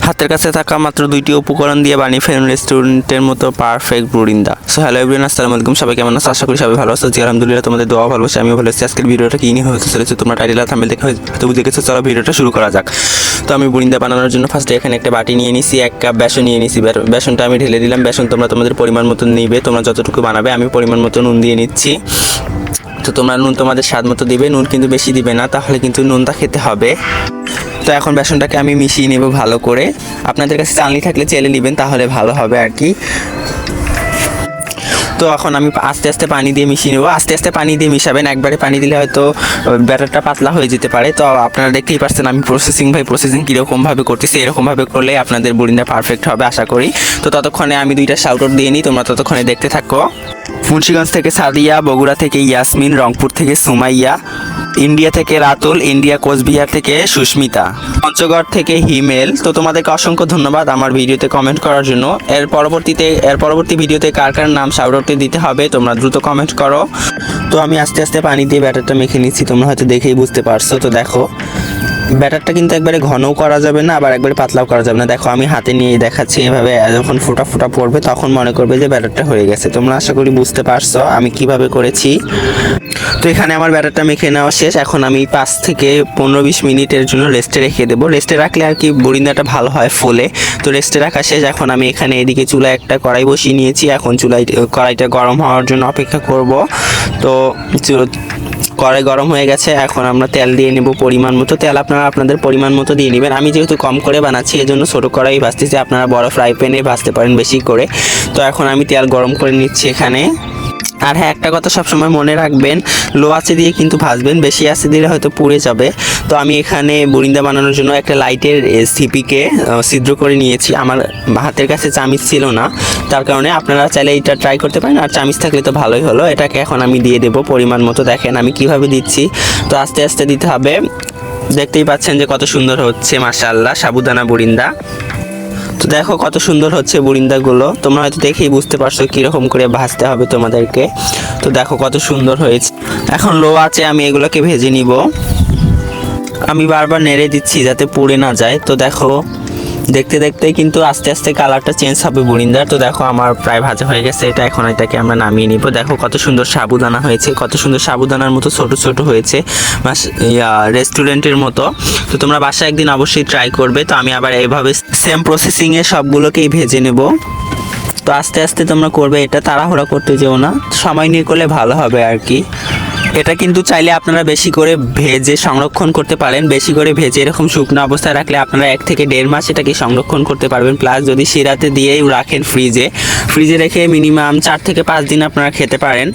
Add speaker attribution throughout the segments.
Speaker 1: হাতের কাছে থাকা মাত্র দুইটি উপকরণ দিয়ে বানিয়ে ফেলুন রেস্টুরেন্টের মতো পারফেক্ট বুরিন্দা। সো হ্যালো এভরিওয়ান, আসসালামু আলাইকুম। সবাই কেমন আছো? আশা করি সবাই ভালো আছো। জি আলহামদুলিল্লাহ, তোমাদের দোয়া ভালোবাসা আমিও ভালো আছি। আজকের ভিডিওটা কি নিয়ে হতে চলেছে তোমরা টাইটেল আর থাম্বনেল দেখে হয়তো বুঝে গেছো। চলো ভিডিওটা শুরু করা যাক। তো আমি বুরিন্দা বানানোর জন্য ফার্স্টে এখানে একটা বাটি নিয়ে নিছি, 1 কাপ বেসন নিয়ে নিছি। বেসনটা আমি ঢেলে দিলাম। বেসন তোমরা তোমাদের পরিমাণ মতো নিবে, তোমরা যতটুকু বানাবে। আমি পরিমাণ মতো নুন দিয়ে নিচ্ছি। তো তোমরা নুন তোমাদের স্বাদ মতো দিবে, নুন কিন্তু বেশি দিবে না, তাহলে কিন্তু নুনটা খেতে হবে। তো এখন বেসনটাকে আমি মিশিয়ে নেব ভালো করে। আপনাদের কাছে চালনি থাকলে চেলে নেবেন, তাহলে ভালো হবে আর কি। তো এখন আমি আস্তে আস্তে পানি দিয়ে মিশিয়ে নেবো। আস্তে আস্তে পানি দিয়ে মিশাবেন, একবারে পানি দিলে হয়তো ব্যাটারটা পাতলা হয়ে যেতে পারে। তো আপনারা দেখতেই পাচ্ছেন আমি প্রসেসিং কীরকমভাবে করতেছি। এরকমভাবে করলে আপনাদের বুরিন্দা পারফেক্ট হবে আশা করি। তো ততক্ষণে আমি 2টা শাউট আউট দিয়ে নিই, তোমরা ততক্ষণে দেখতে থাকো। মুন্সিগঞ্জ থেকে সাদিয়া, বগুড়া থেকে ইয়াসমিন, রংপুর থেকে সুমাইয়া, ইন্ডিয়া থেকে রাতুল, ইন্ডিয়া কোচবিহার থেকে সুস্মিতা, পঞ্চগড় থেকে হিমেল। তো তোমাদেরকে অসংখ্য ধন্যবাদ আমার ভিডিওতে কমেন্ট করার জন্য। এর পরবর্তী ভিডিওতে কার কার নাম শাউট আউটে দিতে হবে তোমরা দ্রুত কমেন্ট করো। তো আমি আস্তে আস্তে পানি দিয়ে ব্যাটারটা মেখে নিচ্ছি, তোমরা হয়তো দেখেই বুঝতে পারছো। তো দেখো ব্যাটারটা কিন্তু একবারে ঘনও করা যাবে না, আবার একবারে পাতলাও করা যাবে না। দেখো আমি হাতে নিয়ে দেখাচ্ছি, এভাবে যখন ফোঁটা ফোঁটা পড়বে তখন মনে করবে যে ব্যাটারটা হয়ে গেছে। তোমরা আশা করি বুঝতে পারছো আমি কিভাবে করেছি। তো এখানে আমার ব্যাটারটা মেখে নেওয়া শেষ। এখন আমি 5 থেকে 15-20 মিনিটের জন্য রেস্টে রেখে দেবো। রেস্টে রাখলে আর কি বুরিন্দাটা ভালো হয় ফোলে। তো রেস্টে রাখা শেষ। এখন আমি এখানে এদিকে চুলায় একটা কড়াই বসিয়ে নিয়েছি। এখন কড়াইটা গরম হওয়ার জন্য অপেক্ষা করব। তো কড়াই গরম হয়ে গেছে, এখন আমরা তেল দিয়ে নেব পরিমাণ মতো। তেল আপনারা আপনাদের পরিমাণ মতো দিয়ে নেবেন। আমি যেহেতু কম করে বানাচ্ছি এজন্য ছোটো কড়াই ভাজতেছি, আপনারা বড় ফ্রাই প্যানে ভাজতে পারেন বেশি করে। তো এখন আমি তেল গরম করে নিচ্ছি এখানে। আর হ্যাঁ, একটা কথা সবসময় মনে রাখবেন, লো আঁচে দিয়ে কিন্তু ভাজবেন, বেশি আঁচে দিলে হয়তো পুড়ে যাবে। তো আমি এখানে বুরিন্দা বানানোর জন্য একটা লাইটের সিপিকে ছিদ্র করে নিয়েছি। আমার হাতের কাছে চামিচ ছিল না, তার কারণে আপনারা চাইলে এটা ট্রাই করতে পারেন। আর চামিচ থাকলে তো ভালোই হলো। এটাকে এখন আমি দিয়ে দেবো পরিমাণ মতো। দেখেন আমি কিভাবে দিচ্ছি। তো আস্তে আস্তে দিতে হবে। দেখতেই পাচ্ছেন যে কত সুন্দর হচ্ছে মাশাআল্লাহ সাবুদানা বুরিন্দা। তো দেখো কত সুন্দর হচ্ছে বুরিন্দাগুলো, তোমরা হয়তো দেখেই বুঝতে পারছো কীরকম করে ভাজতে হবে তোমাদেরকে। তো দেখো কত সুন্দর হয়েছে। এখন লো আছে আমি এগুলোকে ভেজে নিব। আমি বারবার নেড়ে দিচ্ছি যাতে পুড়ে না যায়। তো দেখো দেখতে দেখতে কিন্তু আস্তে আস্তে কালারটা চেঞ্জ হবে বুরিন্দার। তো দেখো আমার প্রায় ভাজা হয়ে গেছে এটা। এখন এটাকে আমরা নামিয়ে নিব। দেখো কত সুন্দর সাবুদানা হয়েছে, কত সুন্দর সাবুদানার মতো ছোট ছোট হয়েছে, রেস্টুরেন্টের মতো। তো তোমরা বাসায় একদিন অবশ্যই ট্রাই করবে। তো আমি আবার এইভাবে সেম প্রসেসিংয়ে সবগুলোকেই ভেজে নেব। তো আস্তে আস্তে তোমরা করবে, এটা তাড়াহুড়া করতে যেও না, সময় নিয়ে করলে ভালো হবে আর কি। এটা কিন্তু চাইলে আপনারা বেশি করে ভেজে সংরক্ষণ করতে পারেন। বেশি করে ভেজে এরকম শুকনো অবস্থায় রাখলে আপনারা 1 থেকে 1.5 মাস এটাকে সংরক্ষণ করতে পারবেন। প্লাস যদি শিরাতে দিয়েই রাখেন ফ্রিজে রেখে মিনিমাম 4 থেকে 5 দিন আপনারা খেতে পারেন।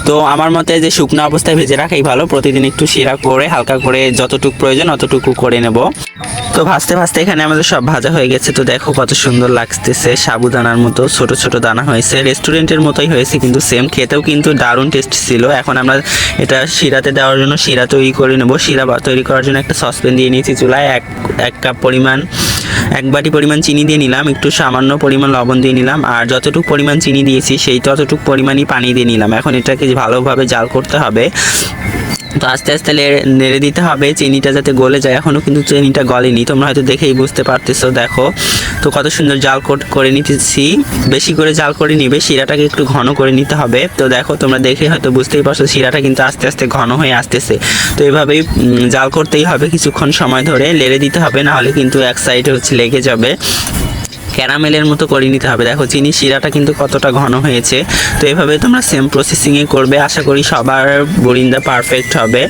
Speaker 1: তো আমার মতে যে শুকনো অবস্থায় ভেজে রাখাই ভালো। প্রতিদিন একটু শিরা করে হালকা করে যতটুকু প্রয়োজন অতটুকু করে নেব। তো ভাজতে ভাজতে এখানে আমাদের সব ভাজা হয়ে গেছে। তো দেখো কত সুন্দর লাগতেছে, সাবুদানার মতো ছোট ছোট দানা হয়েছে, রেস্টুরেন্টের মতোই হয়েছে কিন্তু সেম। খেতেও কিন্তু দারুণ টেস্ট ছিল। এখন আমরা এটা শিরাতে দেওয়ার জন্য শিরা তৈরি করে নেব। শিরা তৈরি করার জন্য একটা সসপ্যান দিয়ে নিয়েছি চুলায়। এক কাপ পরিমাণ, 1 বাটি পরিমাণ চিনি দিয়ে নিলাম, একটু সামান্য পরিমাণ লবণ দিয়ে নিলাম, আর যতটুকু পরিমাণ চিনি দিয়েছি সেই ততটুকু পরিমাণই পানি দিয়ে নিলাম। এখন এটাকে ভালোভাবে জাল করতে হবে। তো আস্তে আস্তে নেড়ে দিতে হবে চিনিটা যাতে গলে যায়। এখনও কিন্তু চিনিটা গলেনি, তোমরা হয়তো দেখেই বুঝতে পারতেছো। দেখো তো কত সুন্দর জাল করে নিতেছি। বেশি করে জাল করে নিবে, শিরাটাকে একটু ঘন করে নিতে হবে। তো দেখো তোমরা দেখে হয়তো বুঝতেই পারছো শিরাটা কিন্তু আস্তে আস্তে ঘন হয়ে আসতেছে। তো এভাবেই জাল করতেই হবে কিছুক্ষণ সময় ধরে, নেড়ে দিতে হবে, নাহলে কিন্তু এক সাইডে লেগে যাবে। ক্যারামেলের মতো করে নিতে হবে। দেখো চিনি শিরাটা কিন্তু কতটা ঘন হয়েছে। তো এভাবে তোমরা সেম প্রসেসিংয়ে করবে, আশা করি সবার বুরিন্দা পারফেক্ট হবে।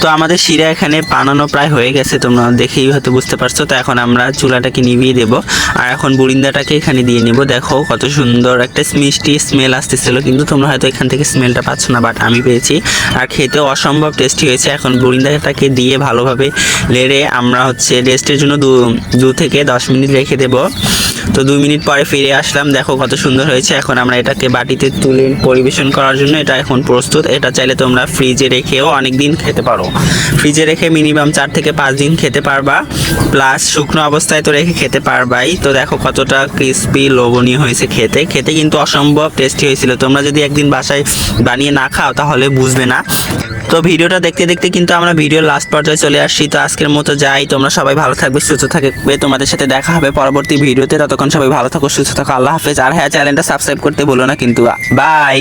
Speaker 1: তো আমাদের শিরা এখানে বানানো প্রায় হয়ে গেছে, তোমরা দেখেই হয়তো বুঝতে পারছো। তো এখন আমরা চুলাটাকে নিভিয়ে দেব, আর এখন বুরিন্দাটাকে এখানে দিয়ে নিব। দেখো কত সুন্দর একটা মিষ্টি স্মেল আসতেছিল, কিন্তু তোমরা হয়তো এখান থেকে স্মেলটা পাচ্ছ না, বাট আমি পেয়েছি। আর খেতেও অসম্ভব টেস্টি হয়েছে। এখন বুরিন্দাটাকে দিয়ে ভালোভাবে নেড়ে আমরা রেস্টের জন্য 2 থেকে 10 মিনিট রেখে দেব। তো 2 মিনিট পরে ফিরে আসলাম। দেখো কত সুন্দর হয়েছে। এখন আমরা এটাকে বাটিতে তুলে পরিবেশন করার জন্য এটা এখন প্রস্তুত। এটা চাইলে তোমরা ফ্রিজে রেখেও অনেক দিন খেতে পারো। ফ্রিজে রেখে মিনিমাম 4 থেকে 5 দিন খেতে পারবা, প্লাস শুকনো অবস্থায় তো রেখে খেতে পারবাই। তো দেখো কতটা ক্রিস্পি লোভনীয় হয়েছে, খেতে কিন্তু অসম্ভব টেস্টি হয়েছিল। তোমরা যদি একদিন বাসায় বানিয়ে না খাও তাহলে বুঝবে না। তো ভিডিওটা দেখতে দেখতে কিন্তু আমরা ভিডিওর লাস্ট পর্যায়ে চলে আসছি। তো আজকের মতো যাই, তোমরা সবাই ভালো থাকবে, সুস্থ থাকবে, তোমাদের সাথে দেখা হবে পরবর্তী ভিডিওতে। ততক্ষণ সবাই ভালো থাকো, সুস্থ থাকো, আল্লাহ হাফেজ। আর হ্যাঁ, চ্যানেলটা সাবস্ক্রাইব করতে ভুলো না কিন্তু। বাই।